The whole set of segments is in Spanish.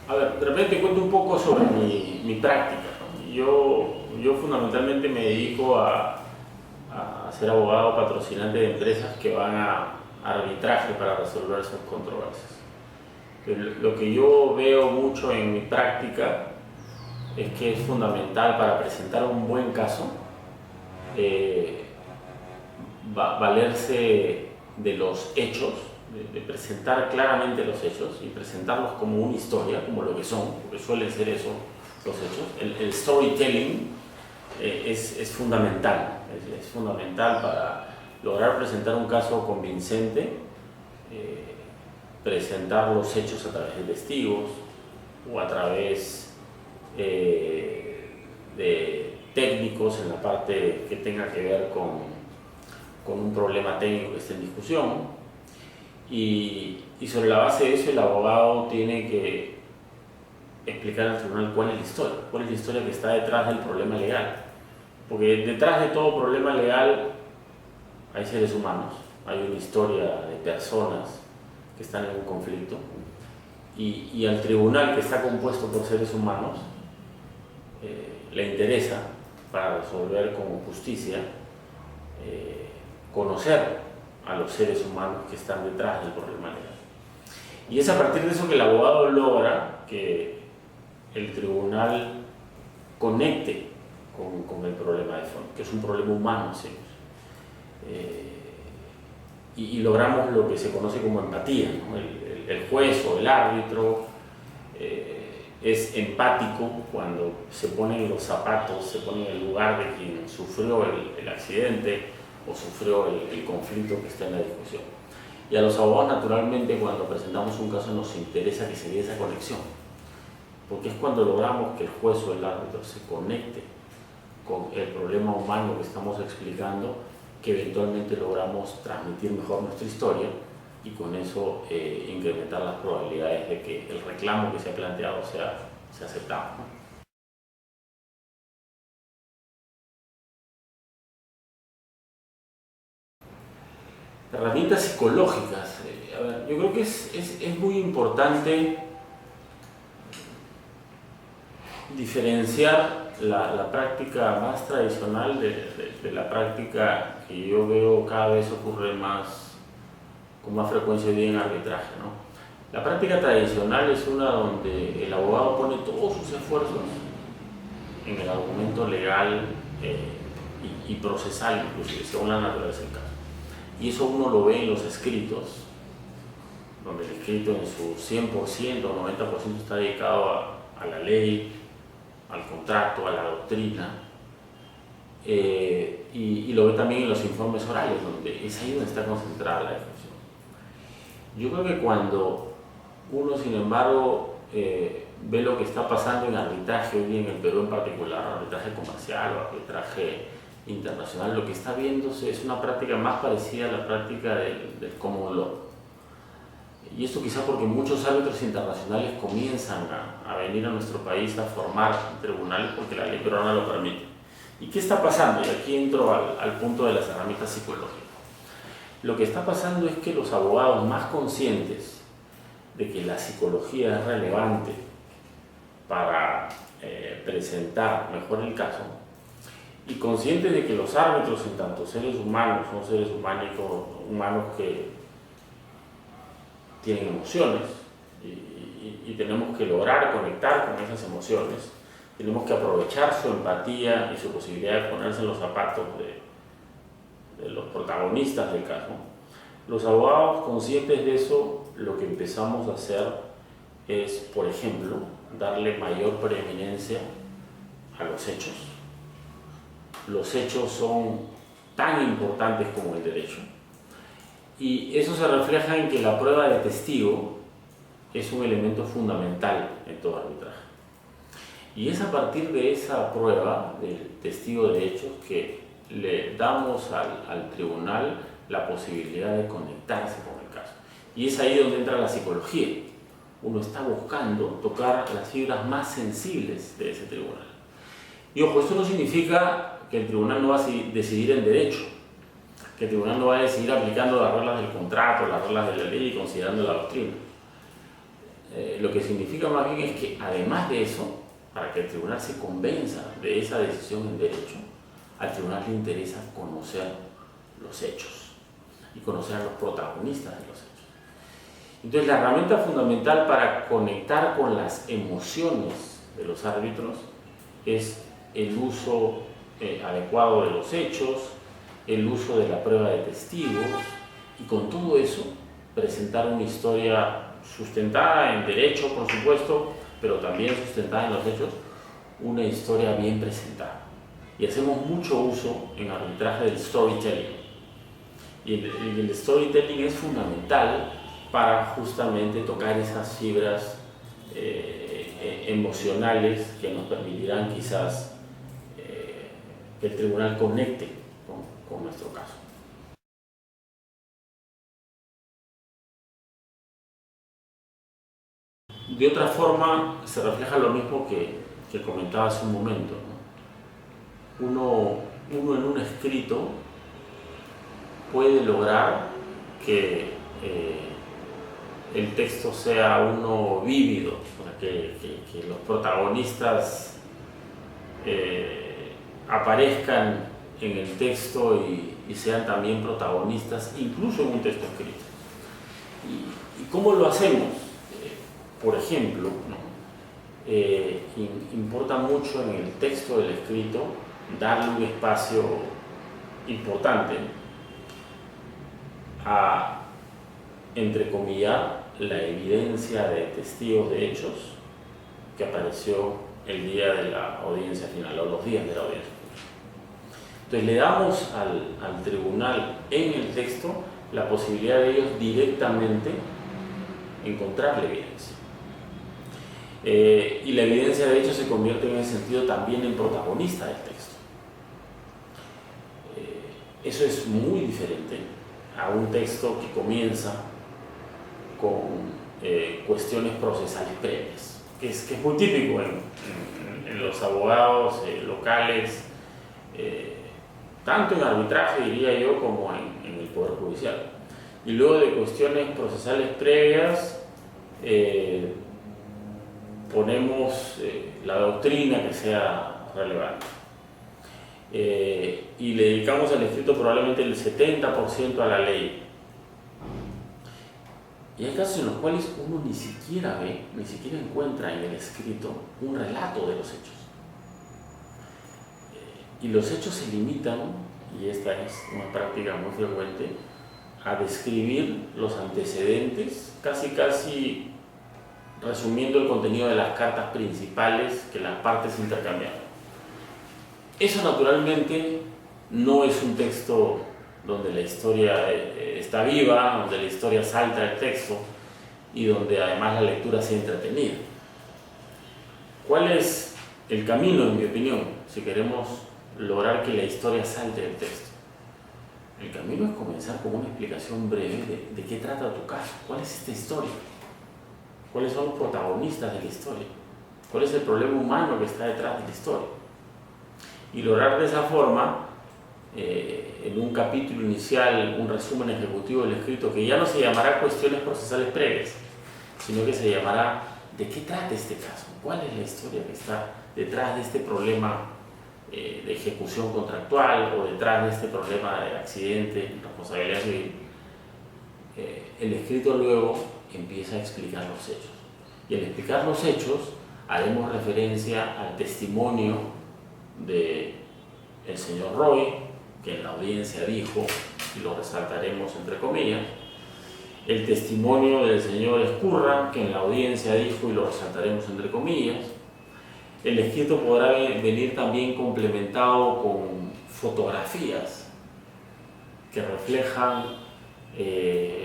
A ver, de repente cuento un poco sobre mi práctica, ¿no? Yo fundamentalmente me dedico a ser abogado patrocinante de empresas que van a arbitraje para resolver sus controversias. Lo que yo veo mucho en mi práctica es que es fundamental para presentar un buen caso eh, valerse de los hechos, de presentar claramente los hechos y presentarlos como una historia, como lo que son, porque suelen ser eso los hechos. El storytelling es fundamental, es fundamental para lograr presentar un caso convincente, presentar los hechos a través de testigos o a través de técnicos en la parte que tenga que ver con un problema técnico que esté en discusión. Y sobre la base de eso el abogado tiene que explicar al tribunal cuál es la historia que está detrás del problema legal. Porque detrás de todo problema legal hay seres humanos, hay una historia de personas que están en un conflicto y al tribunal, que está compuesto por seres humanos, le interesa, para resolver con justicia, conocer a los seres humanos que están detrás del problema legal. Y es a partir de eso que el abogado logra que el tribunal conecte con el problema de fondo, que es un problema humano, ¿sí? Y logramos lo que se conoce como empatía, ¿no? El juez o el árbitro es empático cuando se pone en los zapatos, se pone en el lugar de quien sufrió el accidente o sufrió el conflicto que está en la discusión. Y a los abogados, naturalmente, cuando presentamos un caso nos interesa que se dé esa conexión, porque es cuando logramos que el juez o el árbitro se conecte con el problema humano que estamos explicando, que eventualmente logramos transmitir mejor nuestra historia y con eso incrementar las probabilidades de que el reclamo que se ha planteado sea aceptado, ¿no? Herramientas psicológicas. A ver, yo creo que es muy importante diferenciar la práctica más tradicional de la práctica que yo veo cada vez ocurre con más frecuencia hoy día en arbitraje, ¿no? La práctica tradicional es una donde el abogado pone todos sus esfuerzos en el argumento legal y procesal, inclusive, según la naturaleza del caso. Y eso uno lo ve en los escritos, donde el escrito en su 100% o 90% está dedicado a la ley, al contrato, a la doctrina, y lo ve también en los informes orales, donde es ahí donde está concentrada la discusión. Yo creo que cuando uno, sin embargo, ve lo que está pasando en arbitraje hoy día en el Perú en particular, arbitraje comercial o arbitraje internacional, lo que está viéndose es una práctica más parecida a la práctica del common law. Y esto quizá porque muchos árbitros internacionales comienzan a venir a nuestro país a formar tribunales porque la ley peruana lo permite. ¿Y qué está pasando? Y aquí entro al punto de las herramientas psicológicas. Lo que está pasando es que los abogados más conscientes de que la psicología es relevante para presentar mejor el caso, y conscientes de que los árbitros, en tanto seres humanos, son seres humanos que tienen emociones y tenemos que lograr conectar con esas emociones, tenemos que aprovechar su empatía y su posibilidad de ponerse en los zapatos de los protagonistas del caso. Los abogados conscientes de eso, lo que empezamos a hacer es, por ejemplo, darle mayor preeminencia a los hechos. Los hechos son tan importantes como el derecho. Y eso se refleja en que la prueba de testigo es un elemento fundamental en todo arbitraje. Y es a partir de esa prueba del testigo de hechos que le damos al tribunal la posibilidad de conectarse con el caso. Y es ahí donde entra la psicología. Uno está buscando tocar las fibras más sensibles de ese tribunal. Y ojo, esto no significa que el tribunal no va a decidir en derecho, que el tribunal no va a decidir aplicando las reglas del contrato, las reglas de la ley y considerando la doctrina. lo que significa más bien es que además de eso, para que el tribunal se convenza de esa decisión en derecho, al tribunal le interesa conocer los hechos y conocer a los protagonistas de los hechos. Entonces, la herramienta fundamental para conectar con las emociones de los árbitros es el uso adecuado de los hechos, el uso de la prueba de testigos, y con todo eso presentar una historia sustentada en derecho, por supuesto, pero también sustentada en los hechos, una historia bien presentada. Y hacemos mucho uso en arbitraje del storytelling. Y el storytelling es fundamental para justamente tocar esas fibras emocionales que nos permitirán quizás que el tribunal conecte con nuestro caso. De otra forma, se refleja lo mismo que comentaba hace un momento, ¿no? Uno en un escrito puede lograr que el texto sea uno vívido, o sea, que los protagonistas aparezcan en el texto y sean también protagonistas, incluso en un texto escrito. ¿Y cómo lo hacemos? Por ejemplo, ¿no? Importa mucho en el texto del escrito darle un espacio importante a entrecomillar la evidencia de testigos de hechos que apareció el día de la audiencia final o los días de la audiencia final. Entonces le damos al tribunal en el texto la posibilidad de ellos directamente encontrar la evidencia. Y la evidencia de hecho se convierte en ese sentido también en protagonista del texto. Eso es muy diferente a un texto que comienza con cuestiones procesales previas, que es muy típico en los abogados locales, tanto en arbitraje, diría yo, como en el Poder Judicial. Y luego de cuestiones procesales previas, ponemos la doctrina que sea relevante. Y le dedicamos al escrito probablemente el 70% a la ley. Y hay casos en los cuales uno ni siquiera encuentra en el escrito un relato de los hechos. Y los hechos se limitan, y esta es una práctica muy frecuente, a describir los antecedentes, casi resumiendo el contenido de las cartas principales que las partes intercambiaron. Eso naturalmente no es un texto donde la historia está viva, donde la historia salta del texto y donde además la lectura sea entretenida. ¿Cuál es el camino, en mi opinión, si queremos lograr que la historia salte del texto? El camino es comenzar con una explicación breve de qué trata tu caso, cuál es esta historia, cuáles son los protagonistas de la historia, cuál es el problema humano que está detrás de la historia. Y lograr de esa forma, en un capítulo inicial, un resumen ejecutivo del escrito que ya no se llamará cuestiones procesales previas, sino que se llamará ¿de qué trata este caso? ¿Cuál es la historia que está detrás de este problema de ejecución contractual o detrás de este problema de accidente, responsabilidad civil? El escrito luego empieza a explicar los hechos. Y al explicar los hechos, haremos referencia al testimonio del señor Roy, que en la audiencia dijo, y lo resaltaremos entre comillas, el testimonio del señor Escurra, que en la audiencia dijo, y lo resaltaremos entre comillas. El escrito podrá venir también complementado con fotografías que reflejan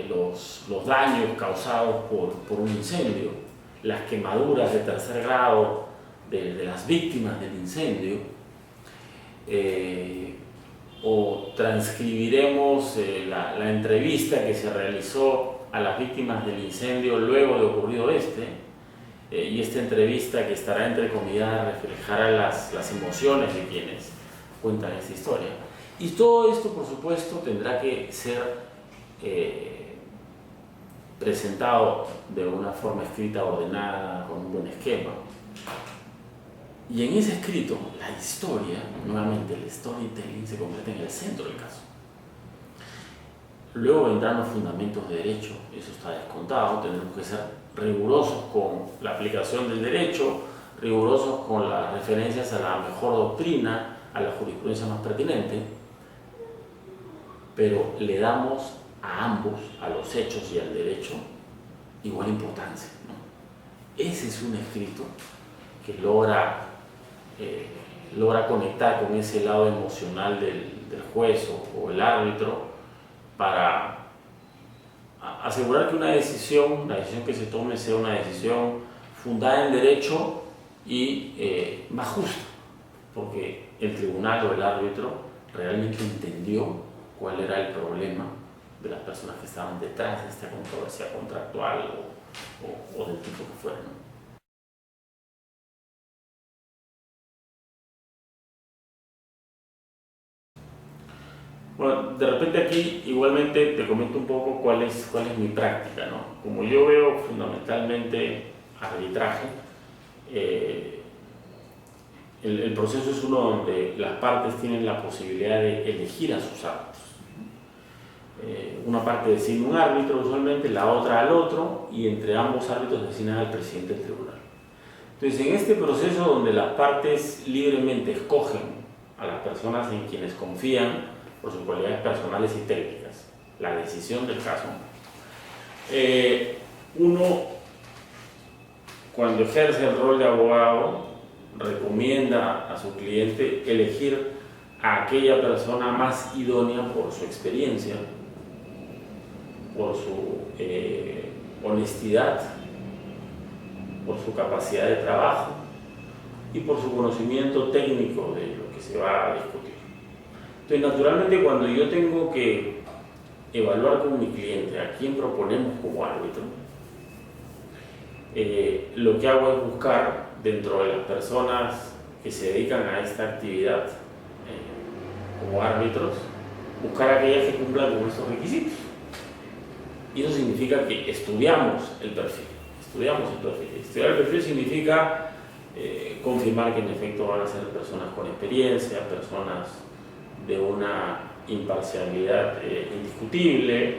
los daños causados por un incendio, las quemaduras de tercer grado de las víctimas del incendio, o transcribiremos la entrevista que se realizó a las víctimas del incendio luego de ocurrido y esta entrevista, que estará entrecomillada, reflejará las emociones de quienes cuentan esta historia. Y todo esto, por supuesto, tendrá que ser presentado de una forma escrita ordenada, con un buen esquema. Y en ese escrito, la historia, nuevamente el storytelling, se convierte en el centro del caso. Luego vendrán los fundamentos de derecho, eso está descontado, tenemos que ser rigurosos con la aplicación del derecho, rigurosos con las referencias a la mejor doctrina, a la jurisprudencia más pertinente, pero le damos a ambos, a los hechos y al derecho, igual importancia, ¿no? Ese es un escrito que logra conectar con ese lado emocional del juez o el árbitro para asegurar que la decisión que se tome sea una decisión fundada en derecho y más justa, porque el tribunal o el árbitro realmente entendió cuál era el problema de las personas que estaban detrás de esta controversia contractual o del tipo que fuera, ¿no? Bueno, de repente aquí igualmente te comento un poco cuál es mi práctica, ¿no? Como yo veo fundamentalmente arbitraje, el proceso es uno donde las partes tienen la posibilidad de elegir a sus árbitros. Una parte designa un árbitro usualmente, la otra al otro, y entre ambos árbitros designan al presidente del tribunal. Entonces, en este proceso donde las partes libremente escogen a las personas en quienes confían por sus cualidades personales y técnicas, la decisión del caso, uno, cuando ejerce el rol de abogado, recomienda a su cliente elegir a aquella persona más idónea por su experiencia, por su honestidad, por su capacidad de trabajo y por su conocimiento técnico de lo que se va a discutir. Entonces, naturalmente, cuando yo tengo que evaluar con mi cliente a quién proponemos como árbitro, lo que hago es buscar dentro de las personas que se dedican a esta actividad como árbitros, buscar aquellas que cumplan con estos requisitos. Y eso significa que estudiamos el perfil. Estudiar el perfil significa confirmar que en efecto van a ser personas con experiencia, personas de una imparcialidad indiscutible,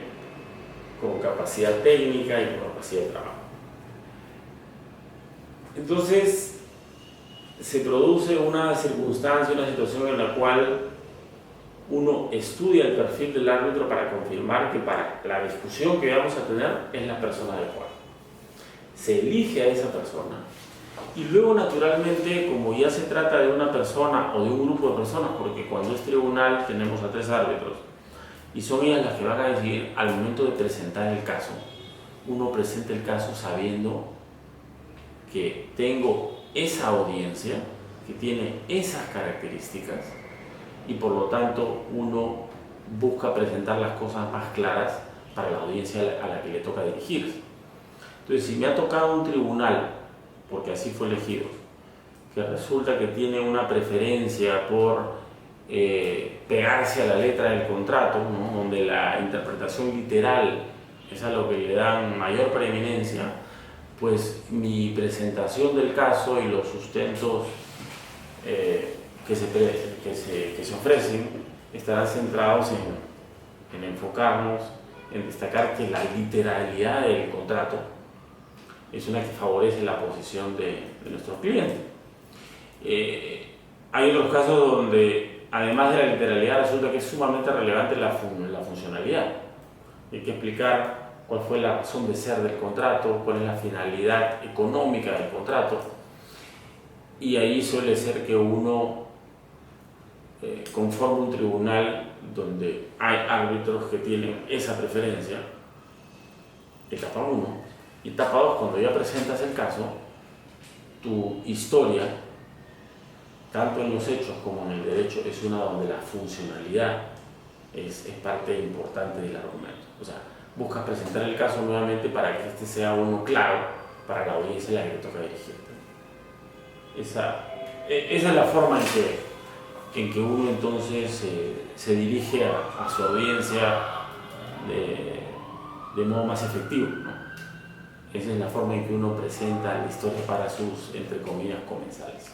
con capacidad técnica y con capacidad de trabajo. Entonces, se produce una circunstancia, una situación en la cual uno estudia el perfil del árbitro para confirmar que para la discusión que vamos a tener es la persona adecuada. Se elige a esa persona y luego, naturalmente, como ya se trata de una persona o de un grupo de personas, porque cuando es tribunal tenemos a 3 árbitros y son ellas las que van a decidir al momento de presentar el caso, uno presenta el caso sabiendo que tengo esa audiencia que tiene esas características y por lo tanto uno busca presentar las cosas más claras para la audiencia a la que le toca dirigirse. Entonces, si me ha tocado un tribunal, porque así fue elegido, que resulta que tiene una preferencia por pegarse a la letra del contrato, ¿no? Donde la interpretación literal es a lo que le dan mayor preeminencia, pues mi presentación del caso y los sustentos que se ofrecen estarán centrados en enfocarnos, en destacar que la literalidad del contrato es una que favorece la posición de nuestro cliente. Hay otros casos donde, además de la literalidad, resulta que es sumamente relevante la funcionalidad. Hay que explicar cuál fue la razón de ser del contrato, cuál es la finalidad económica del contrato. Y ahí suele ser que uno conforma un tribunal donde hay árbitros que tienen esa preferencia, etapa 1. Y etapa 2, cuando ya presentas el caso, tu historia, tanto en los hechos como en el derecho, es una donde la funcionalidad es parte importante del argumento. O sea, buscas presentar el caso nuevamente para que este sea uno claro para la audiencia a la que le toca dirigirte. Esa es la forma en que uno entonces se dirige a su audiencia de modo más efectivo, ¿no? Esa es la forma en que uno presenta la historia para sus, entre comillas, comensales.